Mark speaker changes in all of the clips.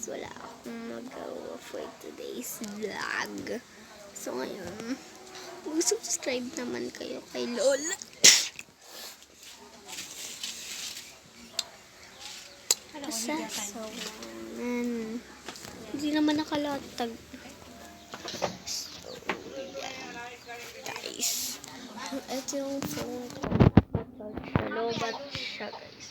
Speaker 1: wala akong magawa for today's vlog. So ngayon, mag-subscribe naman kayo kay Lola. So, hindi naman nakalatag. So, yan. Guys. Ito yung phone ko. Lobat siya, guys.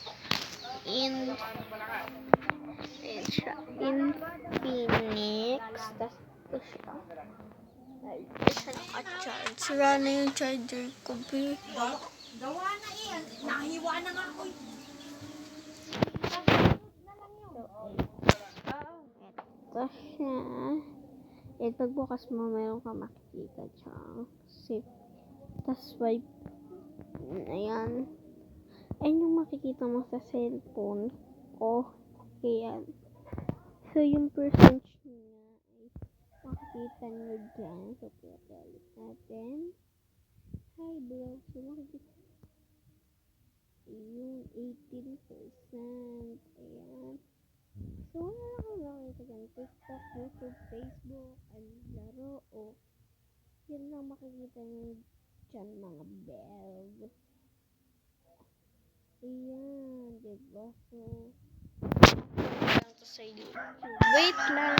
Speaker 1: Infinix. Tapos ito siya. Ito siya naka-charge. Sira na yung charger ko, be.
Speaker 2: Gawa na yan. Nahiwa na nga ako.
Speaker 1: Ito siya. At pagbukas mo, mayroon ka makikita siyang zip. Tapos swipe. Ayan. Ayan yung makikita mo sa cellphone ko. Ayan. So, yung percentage niya ay makikita nyo dyan. So, pinagalit natin. Hi, bro. So, makikita yung 18%. Ayan. So, wala na kayo makikita dyan. TikTok, YouTube, Facebook, and laro. O, yun lang makikita nyo dyan, mga belg. Ayan, diba? So, lang to sa YouTube. Wait lang.